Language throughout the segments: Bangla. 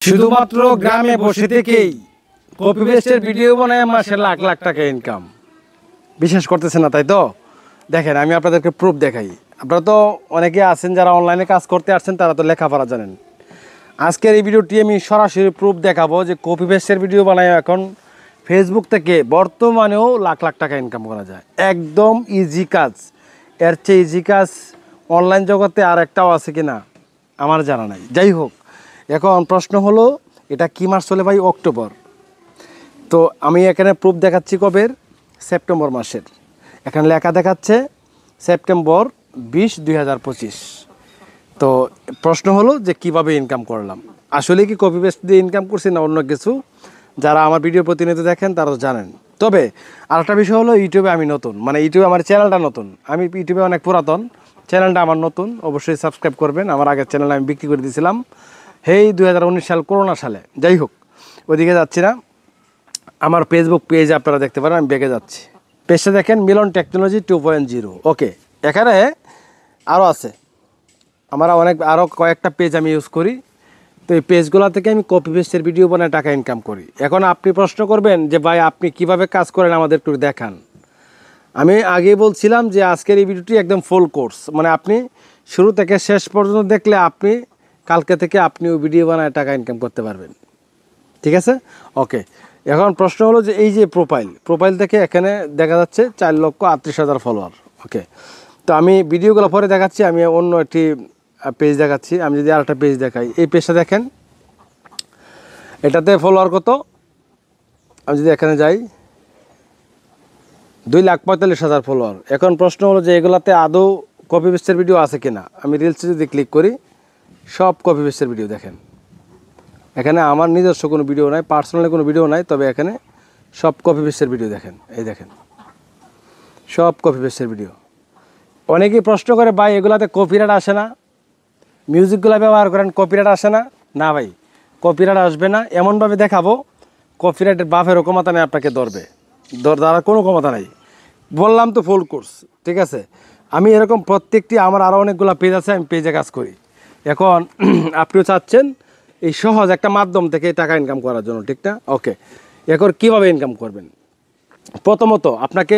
শুধুমাত্র গ্রামে বসে থেকেই কপি পেস্টের ভিডিও বানায় মাসে লাখ লাখ টাকা ইনকাম। বিশ্বাস করতেছেন না তাই তো? দেখেন আমি আপনাদেরকে প্রুফ দেখাই। আপনারা তো অনেকে আছেন যারা অনলাইনে কাজ করতে আসছেন, তারা তো লেখাপড়া জানেন। আজকের এই ভিডিওটি আমি সরাসরি প্রুফ দেখাবো যে কপি পেস্টের ভিডিও বানায় এখন ফেসবুক থেকে বর্তমানেও লাখ লাখ টাকা ইনকাম করা যায়। একদম ইজি কাজ। এর চেয়ে ইজি কাজ অনলাইন জগতে আর একটাও আছে কি না আমার জানা নাই। যাই হোক, এখন প্রশ্ন হলো এটা কী মাস চলে ভাই? অক্টোবর। তো আমি এখানে প্রুফ দেখাচ্ছি কবের? সেপ্টেম্বর মাসের। এখানে লেখা দেখাচ্ছে সেপ্টেম্বর 20, 2025। তো প্রশ্ন হলো যে কিভাবে ইনকাম করলাম। আসলে কি কপি পেস্ট দিয়ে ইনকাম করছি না অন্য কিছু? যারা আমার ভিডিও প্রতিনিয়ত দেখেন তারা তো জানেন। তবে আরেকটা বিষয় হলো ইউটিউবে আমি নতুন, মানে ইউটিউবে আমার চ্যানেলটা নতুন। আমি ইউটিউবে অনেক পুরাতন, চ্যানেলটা আমার নতুন। অবশ্যই সাবস্ক্রাইব করবেন। আমার আগের চ্যানেল আমি বিক্রি করে দিয়েছিলাম 2019 সাল, করোনা সালে। যাই হোক, ওইদিকে যাচ্ছি না। আমার ফেসবুক পেজ আপনারা দেখতে পারেন, আমি বেগে যাচ্ছি। পেজটা দেখেন, মিলন টেকনোলজি 2.0। ওকে, এখানে আরও আছে, আমার আরও কয়েকটা পেজ আমি ইউজ করি। তো এই পেজগুলো থেকে আমি কপি পেস্টের ভিডিও বানায় টাকা ইনকাম করি। এখন আপনি প্রশ্ন করবেন যে ভাই আপনি কিভাবে কাজ করেন আমাদের একটু দেখান। আমি আগেই বলছিলাম যে আজকের এই ভিডিওটি একদম ফুল কোর্স, মানে আপনি শুরু থেকে শেষ পর্যন্ত দেখলে আপনি কালকে থেকে আপনি ওই ভিডিও বানায় টাকা ইনকাম করতে পারবেন। ঠিক আছে? ওকে, এখন প্রশ্ন হলো যে এই যে প্রোফাইল থেকে এখানে দেখা যাচ্ছে 4,38,000 ফলোয়ার। ওকে, তো আমি ভিডিওগুলো পরে দেখাচ্ছি। আমি অন্য একটি পেজ দেখাচ্ছি। আমি যদি আরেকটা পেজ দেখাই, এই পেজটা দেখেন, এটাতে ফলোয়ার কত? আমি যদি এখানে যাই, 2,45,000 ফলোয়ার। এখন প্রশ্ন হলো যে এগুলাতে আদৌ কপি পেস্টের ভিডিও আছে কিনা। আমি রিলসে যদি ক্লিক করি, সব কপি পেস্টের ভিডিও দেখেন। এখানে আমার নিজস্ব কোনো ভিডিও নাই, পার্সোনালি কোনো ভিডিও নাই, তবে এখানে সব কপি পেস্টের ভিডিও দেখেন। এই দেখেন, সব কপি পেস্টের ভিডিও। অনেকেই প্রশ্ন করে ভাই এগুলাতে কপিরাইট আসে না? মিউজিকগুলো ব্যবহার করেন, কপিরাইট আসে না? না ভাই, কপিরাইট আসবে না। এমনভাবে দেখাবো কপিরাইটের বাপেরও ক্ষমতা নেই আপনাকে ধরার কোনো ক্ষমতা নাই। বললাম তো ফুল কোর্স। ঠিক আছে? আমি এরকম প্রত্যেকটি, আমার আরও অনেকগুলো পেজ আছে, আমি পেজে কাজ করি। এখন আপনিও চাচ্ছেন এই সহজ একটা মাধ্যম থেকে টাকা ইনকাম করার জন্য, ঠিক না? ওকে, এখন কীভাবে ইনকাম করবেন? প্রথমত আপনাকে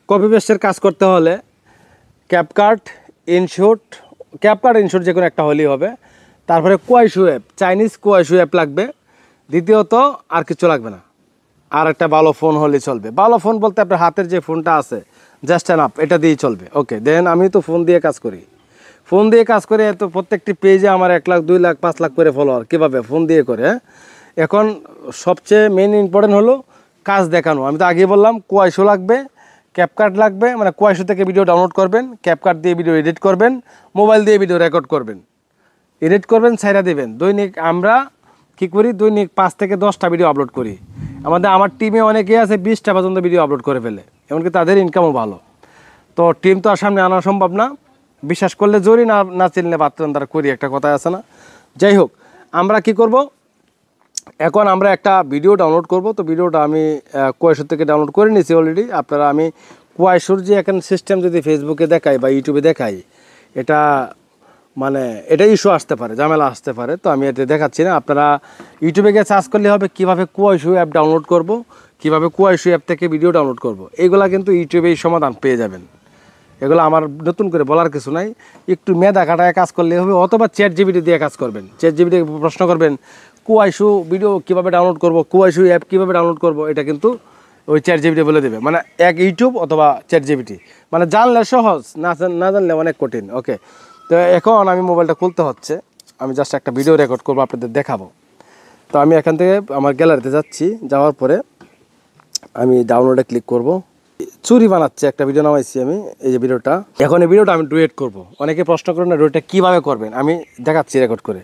কপি পেস্টের কাজ করতে হলে ক্যাপকাট, ইনশুট যে কোনো একটা হলেই হবে। তারপরে কুয়াইশু অ্যাপ, চাইনিজ কুয়াইশু অ্যাপ লাগবে। দ্বিতীয়ত আর কিছু লাগবে না, আর একটা ভালো ফোন হলেই চলবে। ভালো ফোন বলতে আপনার হাতের যে ফোনটা আছে জাস্ট অ্যান আপ, এটা দিয়েই চলবে। ওকে, দেন আমি তো ফোন দিয়ে কাজ করি। তো প্রত্যেকটি পেজে আমার 1 লাখ, 2 লাখ, 5 লাখ করে ফলোয়ার। কীভাবে? ফোন দিয়ে করে। এখন সবচেয়ে মেন ইম্পর্টেন্ট হলো কাজ দেখানো। আমি তো আগেই বললাম কুয়াইশো লাগবে, ক্যাপকাট লাগবে। মানে কুয়াইশো থেকে ভিডিও ডাউনলোড করবেন, ক্যাপকাট দিয়ে ভিডিও এডিট করবেন, মোবাইল দিয়ে ভিডিও রেকর্ড করবেন, এডিট করবেন, ছাইরা দেবেন। দৈনিক আমরা কী করি? দৈনিক 5 থেকে 10টা ভিডিও আপলোড করি। আমার টিমে অনেকেই আছে 20টা পর্যন্ত ভিডিও আপলোড করে ফেলে, এমনকি তাদের ইনকামও ভালো। তো টিম তো আর সামনে আনা সম্ভব না। বিশ্বাস করলে জোরই, না চিনলে বাচ্চান তারা করি, একটা কথা আছে না? যাই হোক, আমরা কি করব? এখন আমরা একটা ভিডিও ডাউনলোড করব। তো ভিডিওটা আমি কুয়াইশোর থেকে ডাউনলোড করে নিয়েছি অলরেডি। আমি কুয়াইশোর যে এখন সিস্টেম যদি ফেসবুকে দেখাই বা ইউটিউবে দেখাই, এটা মানে এটা ইস্যু আসতে পারে, ঝামেলা আসতে পারে। তো আমি এটা দেখাচ্ছি না। আপনারা ইউটিউবে গিয়ে সার্চ করলে হবে কীভাবে কুয়াইশো অ্যাপ ডাউনলোড করব, কীভাবে কুয়াইশো অ্যাপ থেকে ভিডিও ডাউনলোড করব। এইগুলা কিন্তু ইউটিউবেই সমাধান পেয়ে যাবেন। এগুলো আমার নতুন করে বলার কিছু নাই। একটু মেধা খাটায় কাজ করলে হবে, অথবা ChatGPT দিয়ে কাজ করবেন। ChatGPT প্রশ্ন করবেন কুয়াইশো ভিডিও কীভাবে ডাউনলোড করব, কুয়াইশো অ্যাপ কীভাবে ডাউনলোড করব, এটা কিন্তু ওই ChatGPT বলে দেবে। মানে এক ইউটিউব অথবা ChatGPT, মানে জানলে সহজ, না জানলে অনেক কঠিন। ওকে, তো এখন আমি মোবাইলটা খুলতে হচ্ছে। আমি জাস্ট একটা ভিডিও রেকর্ড করবো, আপনাদের দেখাবো। তো আমি এখান থেকে আমার গ্যালারিতে যাচ্ছি। যাওয়ার পরে আমি ডাউনলোডে ক্লিক করব। চুরি বানাচ্ছে একটা ভিডিও নামাইছি আমি, এই যে ভিডিওটা। এখন এই ভিডিওটা আমি ডুয়েট করব। অনেকে প্রশ্ন করেন না ডুয়েটটা কীভাবে করবেন, আমি দেখাচ্ছি রেকর্ড করে।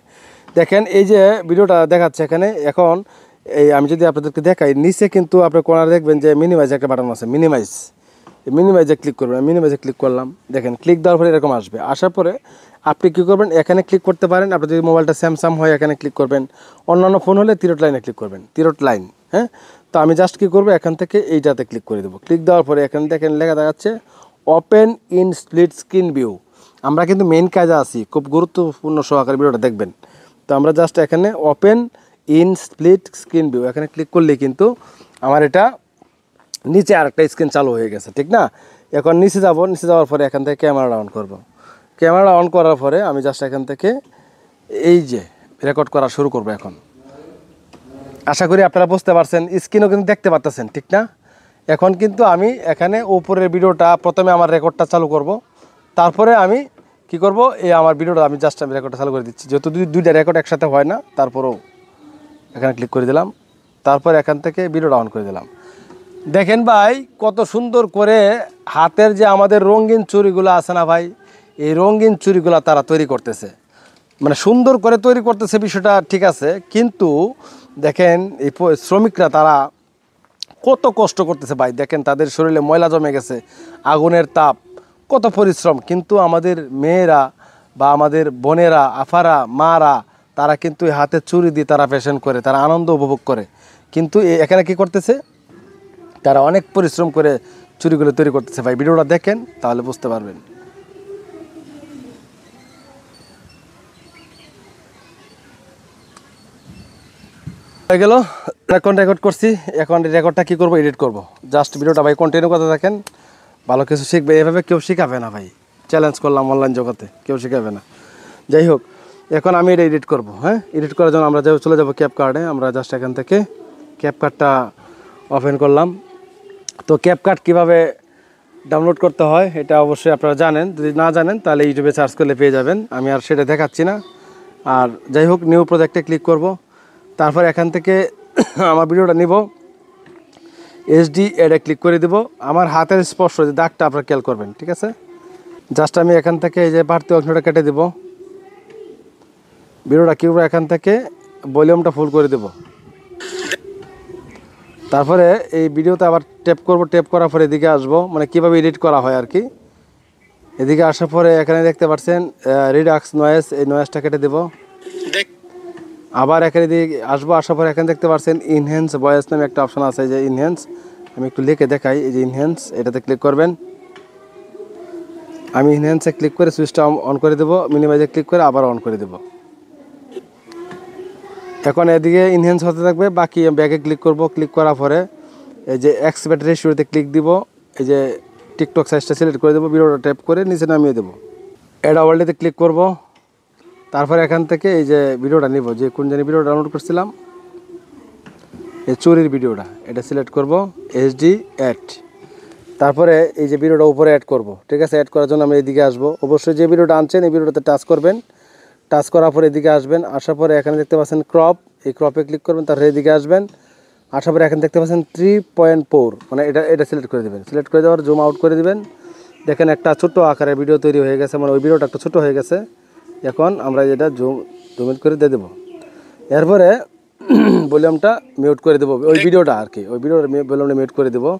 দেখেন এই যে ভিডিওটা দেখাচ্ছে এখানে। এখন আমি যদি আপনাদেরকে দেখাই, নিচে কিন্তু আপনার কোনারে দেখবেন যে মিনিমাইজ একটা বাটন আছে, মিনিমাইজে ক্লিক করবেন। মিনিমাইজে ক্লিক করলাম, দেখেন ক্লিক দেওয়ার পরে এরকম আসবে। আসার পরে আপনি কী করবেন? এখানে ক্লিক করতে পারেন। আপনার যদি মোবাইলটা স্যামসাং হয় এখানে ক্লিক করবেন, অন্যান্য ফোন হলে তিরট লাইনে ক্লিক করবেন, তিরট লাইন। হ্যাঁ, তো আমি জাস্ট কী করবো? এখান থেকে এইটাতে ক্লিক করে দেবো। ক্লিক দেওয়ার পরে এখানে দেখেন লেখা দেখাচ্ছে open in split screen view. আমরা কিন্তু মেন কাজে আছি, খুব গুরুত্বপূর্ণ সহকারে ভিডিওটা দেখবেন। তো আমরা জাস্ট এখানে open in split screen view, এখানে ক্লিক করলে কিন্তু আমার এটা নিচে আরেকটা স্ক্রিন চালু হয়ে গেছে, ঠিক না? এখন নিচে যাব, নিচে যাওয়ার পরে এখান থেকে ক্যামেরাটা অন করব। ক্যামেরা অন করার পরে আমি জাস্ট এখান থেকে এই যে রেকর্ড করা শুরু করব। এখন আশা করি আপনারা বুঝতে পারছেন, স্ক্রিনও কিন্তু দেখতে পাচ্ছেন, ঠিক না? এখন কিন্তু আমি এখানে উপরের ভিডিওটা প্রথমে আমার রেকর্ডটা চালু করব, তারপরে আমি কি করব, এই আমার ভিডিওটা আমি জাস্ট আমি রেকর্ডটা চালু করে দিচ্ছি, যেহেতু দুইটা রেকর্ড একসাথে হয় না। তারপরেও এখানে ক্লিক করে দিলাম, তারপর এখান থেকে ভিডিওটা অন করে দিলাম। দেখেন ভাই কত সুন্দর করে হাতের যে আমাদের রঙিন চুড়িগুলো আছে না ভাই, এই রঙিন চুড়িগুলো তারা তৈরি করতেছে, মানে সুন্দর করে তৈরি করতেছে, বিষয়টা ঠিক আছে। কিন্তু দেখেন এই শ্রমিকরা তারা কত কষ্ট করতেছে ভাই, দেখেন তাদের শরীরে ময়লা জমে গেছে, আগুনের তাপ, কত পরিশ্রম। কিন্তু আমাদের মেয়েরা বা আমাদের বোনেরা, আফারা, মারা, তারা কিন্তু এই হাতের চুড়ি দিয়ে তারা ফ্যাশন করে, তারা আনন্দ উপভোগ করে। কিন্তু এখানে কি করতেছে, তারা অনেক পরিশ্রম করে চুড়িগুলো তৈরি করতেছে ভাই। ভিডিওটা দেখেন তাহলে বুঝতে পারবেন। হয়ে গেল, এখন রেকর্ড করছি, এখন রেকর্ডটা কী করবো, এডিট করব। জাস্ট ভিডিওটা ভাই কন্টিনিউ করতে থাকেন, ভালো কিছু শিখবে। এভাবে কেউ শিখাবে না ভাই, চ্যালেঞ্জ করলাম অনলাইন জগতে, কেউ শিখাবে না। যাই হোক, এখন আমি এটা এডিট করব। হ্যাঁ, এডিট করার জন্য আমরা চলে যাবো ক্যাপকার্টে। আমরা জাস্ট এখান থেকে ক্যাপকার্টটা ওপেন করলাম। তো ক্যাপকার্ট কীভাবে ডাউনলোড করতে হয় এটা অবশ্যই আপনারা জানেন, যদি না জানেন তাহলে ইউটিউবে সার্চ করলে পেয়ে যাবেন, আমি আর সেটা দেখাচ্ছি না। আর যাই হোক, নিউ প্রজেক্টে ক্লিক করব, তারপর এখান থেকে আমার ভিডিওটা নিব, এইচডি এডে ক্লিক করে দেব। আমার হাতের স্পর্শ যে দাগটা আপনারা খেয়াল করবেন, ঠিক আছে? জাস্ট আমি এখান থেকে এই যে বাড়তি অংশটা কেটে দেব, ভিডিওটা কি করবো, এখান থেকে ভলিউমটা ফুল করে দেব। তারপরে এই ভিডিওতে আবার ট্যাপ করব, ট্যাপ করার পরে এদিকে আসবো, মানে কীভাবে এডিট করা হয় আর কি। এদিকে আসার পরে এখানে দেখতে পাচ্ছেন রিডাক্স নয়েজ, এই নয়েজটা কেটে দেব। আবার এখানে দিয়ে আসবো, আসার পরে এখানে দেখতে পাচ্ছেন ইনহ্যান্স ভয়েস নামে একটা অপশন আছে, যে ইনহ্যান্স, আমি একটু লিখে দেখাই। এই যে ইনহ্যান্স, এটাতে ক্লিক করবেন। আমি ইনহ্যান্সে ক্লিক করে সুইচটা অন করে দেবো, মিনিমাইজে ক্লিক করে আবার অন করে দেব। এখন এদিকে ইনহ্যান্স হতে থাকবে, বাকি ব্যাকে ক্লিক করব। ক্লিক করার পরে এই যে এক্সপেক্ট রেশিওতে ক্লিক দিব, এই যে টিকটক সাইজটা সিলেক্ট করে দেবো, ভিডিওটা ট্যাপ করে নিচে নামিয়ে দেবো। অ্যাড ওয়ার্ল্ডেতে ক্লিক করব, তারপর এখান থেকে এই যে ভিডিওটা নিব, যে কোন জানি ভিডিও ডাউনলোড করছিলাম, এই চুরির ভিডিওটা, এটা সিলেক্ট করব, এইচডি অ্যাড। তারপরে এই যে ভিডিওটা উপরে অ্যাড করব, ঠিক আছে? অ্যাড করার জন্য আমি এদিকে আসবো, অবশ্যই যে ভিডিওটা আনছেন এই ভিডিওটাতে টাচ করবেন, টাচ করার পরে এদিকে আসবেন। আসার পরে এখানে দেখতে পাচ্ছেন ক্রপ, এই ক্রপে ক্লিক করবেন, তারপরে এদিকে আসবেন। আসার পরে এখানে দেখতে পাচ্ছেন 3.4, মানে এটা সিলেক্ট করে দেবেন। সিলেক্ট করে দেওয়ার জুম আউট করে দেবেন। দেখেন একটা ছোট্ট আকারের ভিডিও তৈরি হয়ে গেছে, মানে ওই ভিডিওটা একটা ছোটো হয়ে গেছে। এখন আমরা এটা জুম ইন করে দিয়ে দেবো। এরপরে ভলিউমটা মিউট করে দেবো, ওই ভিডিওটা আর কি, ওই ভিডিওর ভলিউমটা মিউট করে দেবো।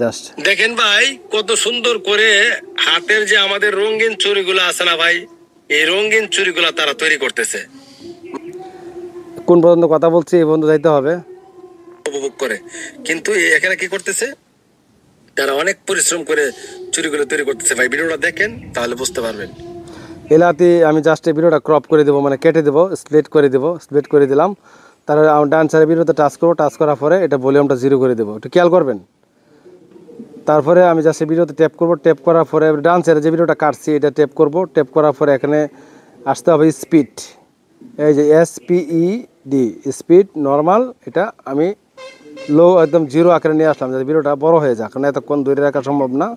জাস্ট দেখেন ভাই কত সুন্দর করে হাতের যে আমাদের রঙিন চুড়িগুলো আছে না ভাই, এই রঙিন চুড়িগুলো তারা তৈরি করতেছে। কোন পর্যন্ত কথা বলছি এই পর্যন্ত যাইতে হবে, উপভোগ করে। কিন্তু এখানে কি করতেছে, তারা অনেক পরিশ্রম করে চুড়িগুলো তৈরি করতেছে ভাই। ভিডিওটা দেখেন তাহলে বুঝতে পারবেন। এলাতে আমি জাস্ট এই ভিডিওটা ক্রপ করে দেবো, মানে কেটে দেবো, স্প্লিট করে দেবো। স্প্লিট করে দিলাম, তারপরে ডান সাইডের ভিডিওতে টাচ করবো, টাচ করার পরে এটা ভলিউমটা 0 করে দেবো, একটু খেয়াল করবেন। তারপরে আমি জাস্ট ভিডিওতে ট্যাপ করব, ট্যাপ করার পরে ডান সাইডে যে ভিডিওটা কাটছি এটা ট্যাপ করব। ট্যাপ করার পরে এখানে আসতে হবে স্পিড, এই যে SPED, স্পিড নর্মাল, এটা আমি লো একদম 0 আকারে নিয়ে আসলাম, যাতে ভিডিওটা বড় হয়ে যাক, কারণ এতক্ষণ ধরে রাখা সম্ভব না।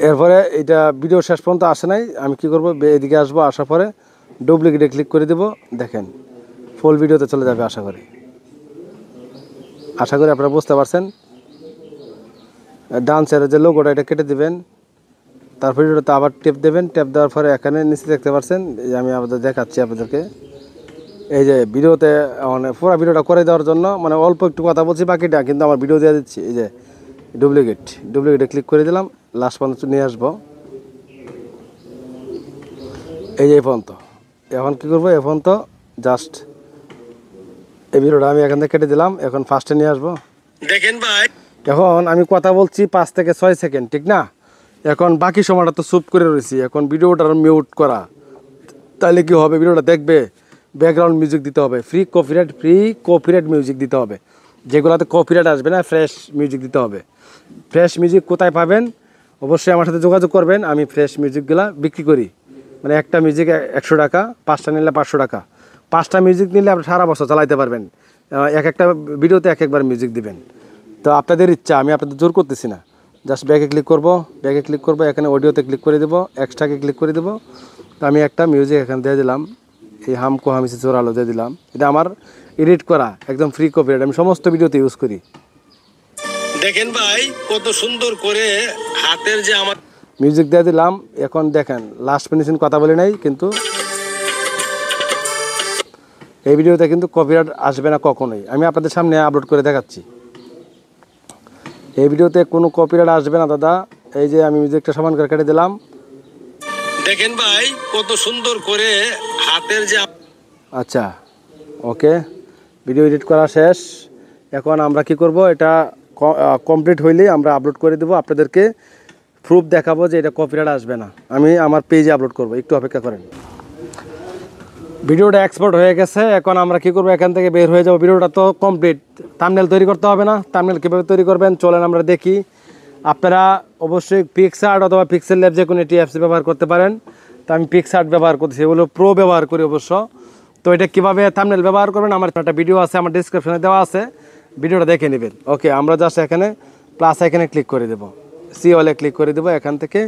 এরপরে এটা ভিডিও শেষ পর্যন্ত আসে নাই, আমি কি করব, এদিকে আসবো, আসার পরে ডুপ্লিকেটে ক্লিক করে দেব। দেখেন ফুল ভিডিওতে চলে যাবে, আশা করি আপনারা বুঝতে পারছেন। ডান সাইডে যে লোগোটা এটা কেটে দিবেন, তারপর ভিডিওটাতে আবার টেপ দেবেন। টেপ দেওয়ার পরে এখানে নিচে দেখতে পাচ্ছেন, আমি আপনাদের দেখাচ্ছি আপনাদেরকে। এই যে ভিডিওতে মানে পুরো ভিডিওটা করে দেওয়ার জন্য, মানে অল্প একটু কথা বলছি, বাকিটা কিন্তু আমার ভিডিও দিয়ে দিচ্ছি। এই যে ডুপ্লিকেটে ক্লিক করে দিলাম, লাস্ট পর্যন্ত নিয়ে আসবো, এই যে এই পর্যন্ত। এখন কী করবো, এখন তো জাস্ট এই ভিডিওটা আমি এখান থেকে কেটে দিলাম, এখন ফার্স্টে নিয়ে আসবো। দেখেন ভাই এখন আমি কথা বলছি 5 থেকে 6 সেকেন্ড, ঠিক না? এখন বাকি সময়টা তো চুপ করে রয়েছি, এখন ভিডিওটা মিউট করা, তাহলে কি হবে, ভিডিওটা দেখবে, ব্যাকগ্রাউন্ড মিউজিক দিতে হবে, ফ্রি কপিরাইট মিউজিক দিতে হবে, যেগুলোতে কপিরাইট আসবে না, ফ্রেশ মিউজিক দিতে হবে। ফ্রেশ মিউজিক কোথায় পাবেন? অবশ্যই আমার সাথে যোগাযোগ করবেন। আমি ফ্রেশ মিউজিকগুলো বিক্রি করি, মানে একটা মিউজিক 100 টাকা, 5টা নিলে 500 টাকা। 5টা মিউজিক নিলে আপনি সারা বছর চালাইতে পারবেন। একটা ভিডিওতে একবার মিউজিক দিবেন। তো আপনাদের ইচ্ছা, আমি আপনাদের জোর করতেছি না। জাস্ট ব্যাগে ক্লিক করব, এখানে অডিওতে ক্লিক করে দেবো, এক্সট্রাকে ক্লিক করে দেবো। তো আমি একটা মিউজিক এখানে দিয়ে দিলাম, এই হামকো হামিসে চোরালো দিয়ে দিলাম। এটা আমার এডিট করা, একদম ফ্রি কপিরাইট, আমি সমস্ত ভিডিওতে ইউজ করি। দেখেন ভাই কত সুন্দর করে হাতের যে আমার মিউজিক দিয়ে দিলাম। এখন দেখেন লাস্ট ফিনিশিং কথা বলি নাই, কিন্তু এই ভিডিওতে কিন্তু কপিরাইট আসবে না কখনোই। আমি আপনাদের সামনে আপলোড করে দেখাচ্ছি, এই ভিডিওতে কোনো কপিরাইট আসবে না দাদা। এই যে আমি মিউজিকটা সমান করে কেটে দিলাম। দেখেন ভাই কত সুন্দর করে হাতের যে আচ্ছা, ওকে, ভিডিও এডিট করা শেষ। এখন আমরা কি করব, এটা কমপ্লিট হইলেই আমরা আপলোড করে দেবো, আপনাদেরকে প্রুফ দেখাবো যে এটা কপিরাইট আসবে না। আমি আমার পেজে আপলোড করব, একটু অপেক্ষা করেন। ভিডিওটা এক্সপোর্ট হয়ে গেছে। এখন আমরা কি করব, এখান থেকে বের হয়ে যাব। ভিডিওটা তো কমপ্লিট, থাম্বনেল তৈরি করতে হবে না? থাম্বনেল কীভাবে তৈরি করবেন চলেন আমরা দেখি। আপনারা অবশ্যই পিক্সআর্ট অথবা পিক্সেল ল্যাব যে কোনো একটি অ্যাপস ব্যবহার করতে পারেন। তো আমি পিক্সআর্ট ব্যবহার করতেছি, এগুলো প্রো ব্যবহার করি অবশ্য। তো এটা কীভাবে থাম্বনেল ব্যবহার করবেন আমার একটা ভিডিও আছে, আমার ডিসক্রিপশনে দেওয়া আছে, ভিডিওটা দেখে নেবেন। ওকে, আমরা জাস্ট এখানে প্লাস এখানে ক্লিক করে দেবো, সি অলে ক্লিক করে দেবো। এখান থেকে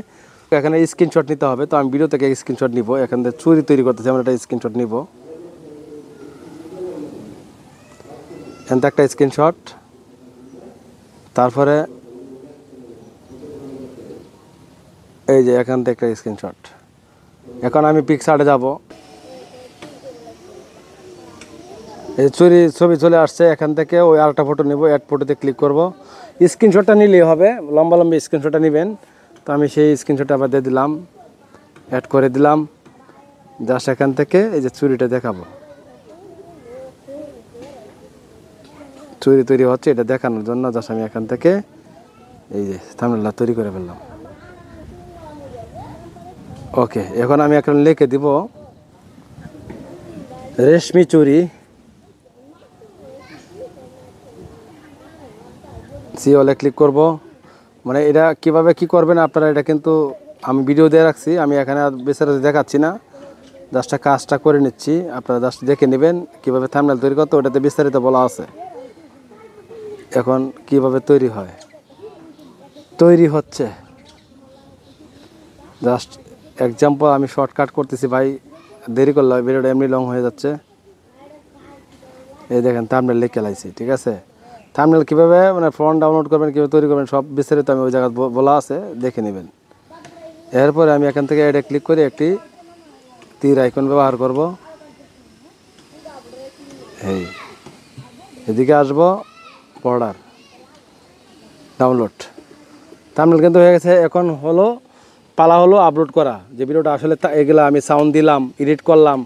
এখানে স্ক্রিনশট নিতে হবে। তো আমি ভিডিও থেকে স্ক্রিনশট নিব, এখান থেকে চুরি তৈরি করতেছি, আমরা একটা স্ক্রিনশট নিব। এখান থেকে একটা স্ক্রিনশট, তারপরে এই যে এখান থেকে একটা স্ক্রিনশট। এখন আমি পিক্সআর্টে যাব, এই চুরি ছবি চলে আসছে। এখান থেকে ওই আরেকটা ফটো নেব, অ্যাড ফটোতে ক্লিক করব। স্ক্রিনশটটা নিলেই হবে, লম্বা লম্বা স্ক্রিনশটটা নেবেন। তো আমি সেই স্ক্রিনশটটা আবার দিয়ে দিলাম, অ্যাড করে দিলাম। জাস্ট এখান থেকে এই যে চুরিটা দেখাবো, চুরি তৈরি হচ্ছে এটা দেখানোর জন্য জাস্ট আমি এখান থেকে এই যে থাম্বনেলটা তৈরি করে ফেললাম। ওকে, এখন আমি এখন লিখে দিব রেশমি চুরি, সি অলে ক্লিক করব। মানে এটা কিভাবে কি করবেন আপনারা, এটা কিন্তু আমি ভিডিও দিয়ে রাখছি, আমি এখানে আর বিস্তারিত দেখাচ্ছি না, জাস্ট কাজটা করে নিচ্ছি। আপনারা জাস্ট দেখে নেবেন কীভাবে থাম্বনেল তৈরি করতে, ওটাতে বিস্তারিত বলা আছে। এখন কিভাবে তৈরি হয়, তৈরি হচ্ছে, জাস্ট এক্সাম্পল আমি শর্টকাট করতেছি ভাই, দেরি করলে ভিডিওটা এমনি লং হয়ে যাচ্ছে। এই দেখেন থাম্বনেল লিখে লাইছি, ঠিক আছে। থাম্বনেল কীভাবে মানে ফন্ট ডাউনলোড করবেন, কীভাবে তৈরি করবেন সব বিস্তারিত আমি ওই জায়গায় বলা আছে, দেখে নেবেন। এরপরে আমি এখান থেকে এটা ক্লিক করে একটি তীর আইকন ব্যবহার করব। এই এদিকে আসবো, বর্ডার, ডাউনলোড, থাম্বনেল কিন্তু হয়ে গেছে। এখন হলো পালা হলো আপলোড করা, যে ভিডিওটা আসলে এগুলো আমি সাউন্ড দিলাম, এডিট করলাম।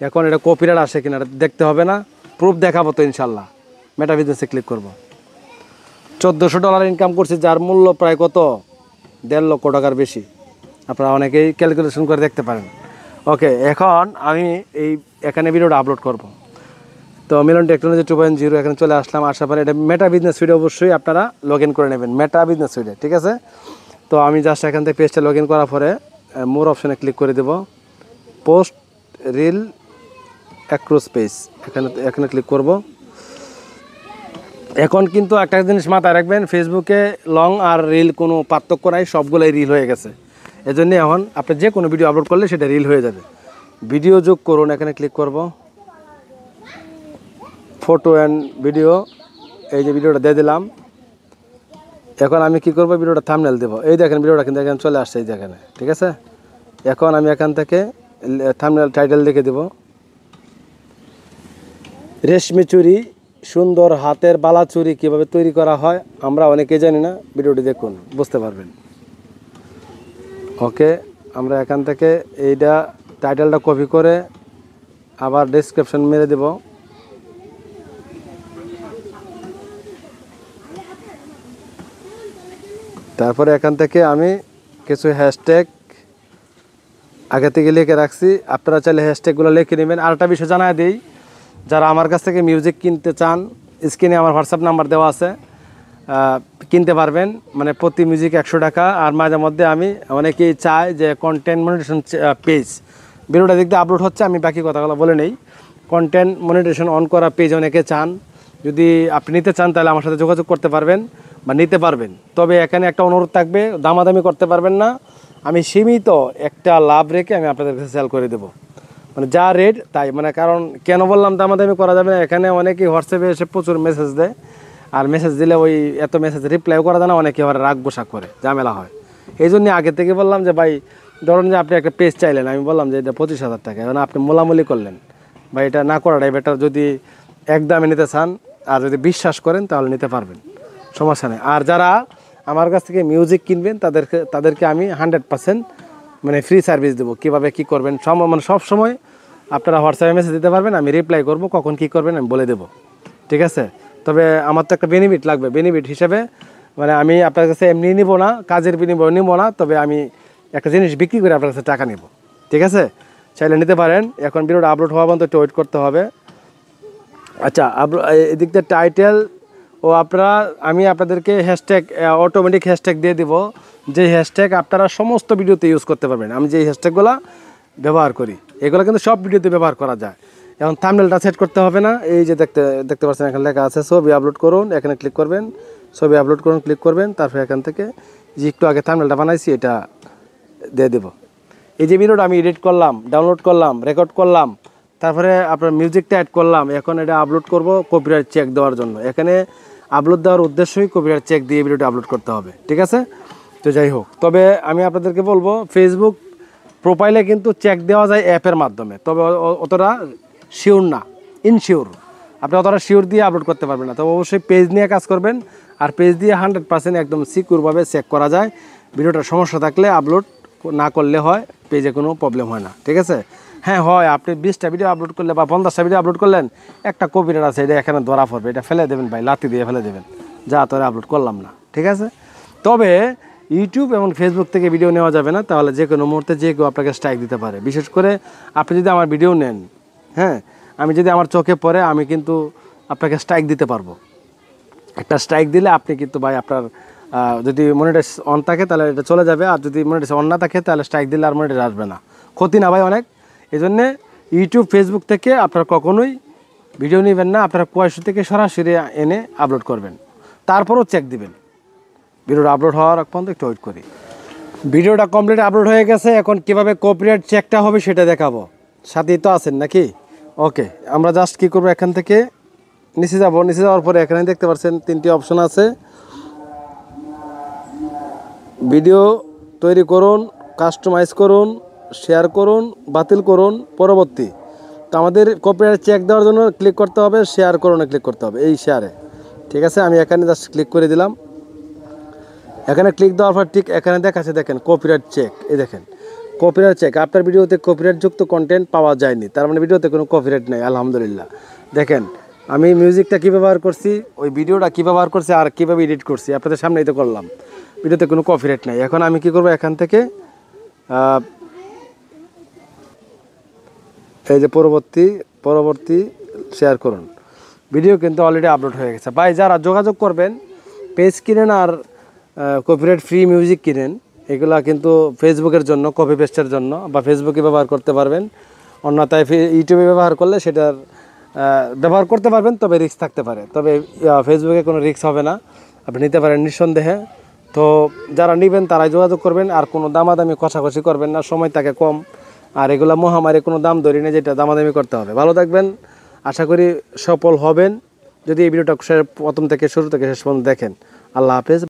এখন এটা কপিরাইট আসে কিনা এটা দেখতে হবে না, প্রুফ দেখাবো তো ইনশাল্লাহ। মেটা বিজনেসে ক্লিক করব। $1400 ইনকাম করছি, যার মূল্য প্রায় কত, 1.5 লক্ষ টাকার বেশি। আপনারা অনেকেই ক্যালকুলেশন করে দেখতে পারেন। ওকে, এখন আমি এখানে ভিডিওটা আপলোড করব। তো মিলন টেকনোলজি 2.0 এখানে চলে আসলাম। আসার পরে এটা মেটা বিজনেস সুইটে অবশ্যই আপনারা লগ ইন করে নেবেন, মেটা বিজনেস সুইটে, ঠিক আছে। তো আমি জাস্ট এখান থেকে পেজটা লগ ইন করার পরে মোর অপশানে ক্লিক করে দেব, পোস্ট রিল অ্যাক্রস পেজ, এখানে ক্লিক করব। এখন কিন্তু একটা জিনিস মাথায় রাখবেন, ফেসবুকে লং আর রিল কোনো পার্থক্য নাই, সবগুলোই রিল হয়ে গেছে। এজন্য এখন আপনি যে কোনো ভিডিও আপলোড করলে সেটা রিল হয়ে যাবে। ভিডিও যোগ করুন, এখানে ক্লিক করব, ফটো অ্যান্ড ভিডিও, এই যে ভিডিওটা দিয়ে দিলাম। এখন আমি কি করব, ভিডিওটা থাম্বনেল দেব। এই দেখেন ভিডিওটা কিন্তু এখানে চলে আসছে, এই দেখেন, ঠিক আছে। এখন আমি এখান থেকে থাম্বনেল টাইটেল লিখে দেব, রেশমি চুরি, সুন্দর হাতের বালা চুরি কীভাবে তৈরি করা হয় আমরা অনেকেই জানি না, ভিডিওটি দেখুন বুঝতে পারবেন। ওকে, আমরা এখান থেকে এইটা টাইটেলটা কপি করে আবার ডেসক্রিপশন মেরে দেব। তারপরে এখান থেকে আমি কিছু হ্যাশট্যাগ আগে থেকে লিখে রাখছি, আপনারা চাইলে হ্যাশট্যাগুলো লিখে নেবেন। আর একটা বিষয় জানাই দিই, যারা আমার কাছ থেকে মিউজিক কিনতে চান, স্ক্রিনে আমার হোয়াটসঅ্যাপ নাম্বার দেওয়া আছে, কিনতে পারবেন। মানে প্রতি মিউজিক 100 টাকা। আর মাঝে মধ্যে আমি অনেকেই চায় যে কন্টেন্ট মনিটেশন পেজ, ভিডিওটা দেখতে আপলোড হচ্ছে, আমি বাকি কথাগুলো বলে নেই। কন্টেন্ট মনিটেশন অন করা পেজ অনেকে চান, যদি আপনি নিতে চান তাহলে আমার সাথে যোগাযোগ করতে পারবেন বা নিতে পারবেন। তবে এখানে একটা অনুরোধ থাকবে, দামাদামি করতে পারবেন না। আমি সীমিত একটা লাভ রেখে আমি আপনাদের কাছে সেল করে দেবো, মানে যা রেট তাই। মানে কারণ কেন বললাম দামাদামি করা যাবে না, এখানে অনেকেই হোয়াটসঅ্যাপে এসে প্রচুর মেসেজ দেয়, আর মেসেজ দিলে ওই এত মেসেজ রিপ্লাইও করা যায় না, অনেকে আবার রাগ গোসা করে, ঝামেলা হয়। এই জন্যই আগে থেকে বললাম যে ভাই, ধরুন যে আপনি একটা পেজ চাইলেন, আমি বললাম যে এটা 25,000 টাকা, এখন আপনি মোলামুলি করলেন, বা এটা না করাটাই বেটার। যদি একদমে নিতে চান আর যদি বিশ্বাস করেন তাহলে নিতে পারবেন, সমস্যা নেই। আর যারা আমার কাছ থেকে মিউজিক কিনবেন তাদেরকে আমি 100% মানে ফ্রি সার্ভিস দেবো। কীভাবে কী করবেন মানে সব সময় আপনারা হোয়াটসঅ্যাপে মেসেজ দিতে পারবেন, আমি রিপ্লাই করব, কখন কী করবেন আমি বলে দেবো, ঠিক আছে? তবে আমার তো একটা বেনিফিট লাগবে, বেনিফিট হিসেবে মানে আমি আপনার কাছে এমনি নিব না, কাজের বিনিময় নিব না, তবে আমি একটা জিনিস বিক্রি করে আপনার কাছে টাকা নেব, ঠিক আছে? চাইলে নিতে পারেন। এখন ভিডিওটা আপলোড হওয়া পর্যন্ত একটু ওয়েট করতে হবে। আচ্ছা, এদিক দিয়ে টাইটেল ও আপনারা, আমি আপনাদেরকে হ্যাশট্যাগ, অটোমেটিক হ্যাশট্যাগ দিয়ে দিব, যে হ্যাশট্যাগ আপনারা সমস্ত ভিডিওতে ইউজ করতে পারবেন। আমি যে হ্যাশট্যাগুলো ব্যবহার করি এগুলো কিন্তু সব ভিডিওতে ব্যবহার করা যায়। এখন থাম্বনেলটা সেট করতে হবে না, এই যে দেখতে পাচ্ছেন এখানে লেখা আছে ছবি আপলোড করুন, এখানে ক্লিক করবেন, ছবি আপলোড করুন ক্লিক করবেন, তারপরে এখান থেকে যে একটু আগে থাম্বনেলটা বানাইছি এটা দিয়ে দেব। এই যে ভিডিওটা আমি এডিট করলাম, ডাউনলোড করলাম, রেকর্ড করলাম, তারপরে আপনার মিউজিকটা অ্যাড করলাম, এখন এটা আপলোড করব কপিরাইট চেক দেওয়ার জন্য। এখানে আপলোড দেওয়ার উদ্দেশ্যই কপিরাইট চেক দিয়ে ভিডিওটা আপলোড করতে হবে, ঠিক আছে? তো যাই হোক, তবে আমি আপনাদেরকে বলবো, ফেসবুক প্রোফাইলে কিন্তু চেক দেওয়া যায় অ্যাপের মাধ্যমে, তবে অতটা শিওর না, ইনশিওর। আপনি অতটা শিওর দিয়ে আপলোড করতে পারবেন না, তবে অবশ্যই পেজ নিয়ে কাজ করবেন। আর পেজ দিয়ে 100% একদম সিকিউরভাবে চেক করা যায়। ভিডিওটার সমস্যা থাকলে আপলোড না করলে হয়, পেজে কোনো প্রবলেম হয় না, ঠিক আছে? হ্যাঁ হয়, আপনি 20টা ভিডিও আপলোড করলে বা 50টা ভিডিও আপলোড করলেন, একটা কপিরাইট আছে, এটা এখানে ধরা পড়বে, এটা ফেলে দেবেন ভাই, লাথি দিয়ে ফেলে দেবেন, যা তোরে আপলোড করলাম না, ঠিক আছে? তবে ইউটিউব এবং ফেসবুক থেকে ভিডিও নেওয়া যাবে না, তাহলে যে কোনো মুহূর্তে যে কেউ আপনাকে স্ট্রাইক দিতে পারে। বিশেষ করে আপনি যদি আমার ভিডিও নেন, হ্যাঁ, আমি যদি আমার চোখে পড়ে আমি কিন্তু আপনাকে স্ট্রাইক দিতে পারবো। একটা স্ট্রাইক দিলে আপনি কিন্তু ভাই আপনার যদি মনিটাইজ অন থাকে তাহলে এটা চলে যাবে, আর যদি মনিটাইজ অন না থাকে তাহলে স্ট্রাইক দিলে আর মনিটাইজ আসবে না, ক্ষতি না ভাই অনেক। এই জন্যে ইউটিউব ফেসবুক থেকে আপনারা কখনোই ভিডিও নেবেন না, আপনারা কোয়াইশো থেকে সরাসরি এনে আপলোড করবেন, তারপরও চেক দিবেন। ভিডিওটা আপলোড হওয়ার আগ পর্যন্ত একটু ওয়েট করি। ভিডিওটা কমপ্লিট আপলোড হয়ে গেছে, এখন কীভাবে কপিরাইট চেকটা হবে সেটা দেখাবো। সাথেই তো আছেন নাকি? ওকে, আমরা জাস্ট কী করবো, এখান থেকে নিচে যাব, নিচে যাওয়ার পরে এখানে দেখতে পাচ্ছেন 3টি অপশন আছে। ভিডিও তৈরি করুন, কাস্টমাইজ করুন, শেয়ার করুন, বাতিল করুন, পরবর্তী। তো আমাদের কপিরাইট চেক দেওয়ার জন্য ক্লিক করতে হবে, শেয়ার করুন ক্লিক করতে হবে, এই শেয়ারে, ঠিক আছে? আমি এখানে জাস্ট ক্লিক করে দিলাম। এখানে ক্লিক দেওয়ার পর ঠিক এখানে দেখাচ্ছে, দেখেন কপিরাইট চেক, এই দেখেন কপিরাইট চেক, আপনার ভিডিওতে কপিরাইটযুক্ত কন্টেন্ট পাওয়া যায়নি, তার মানে ভিডিওতে কোনো কপিরাইট নেই, আলহামদুলিল্লাহ। দেখেন আমি মিউজিকটা কী ব্যবহার করছি, ওই ভিডিওটা কী ব্যবহার করছি, আর কীভাবে এডিট করছি আপনাদের সামনেই তো করলাম, ভিডিওতে কোনো কপিরাইট নেই। এখন আমি কি করব, এখান থেকে এই যে পরবর্তী শেয়ার করুন, ভিডিও কিন্তু অলরেডি আপলোড হয়ে গেছে। ভাই যারা যোগাযোগ করবেন, পেজ কিনেন আর কপিরাইট ফ্রি মিউজিক কিনেন, এগুলা কিন্তু ফেসবুকের জন্য, কপি পেস্টের জন্য, বা ফেসবুকে ব্যবহার করতে পারবেন, অন্যথায় ইউটিউবে ব্যবহার করলে সেটার ব্যবহার করতে পারবেন, তবে রিস্ক থাকতে পারে। তবে ফেসবুকে কোনো রিস্ক হবে না, আপনি নিতে পারেন নিঃসন্দেহে। তো যারা নেবেন তারাই যোগাযোগ করবেন, আর কোনো দামাদামি কষাকষি করবেন না, সময় থাকে কম, আর এগুলা মহামারী কোনো দাম ধরি না যেটা দামাদামি করতে হবে। ভালো থাকবেন, আশা করি সফল হবেন যদি এই ভিডিওটা প্রথম থেকে শুরু থেকে শেষ পর্যন্ত দেখেন। আল্লাহ হাফেজ।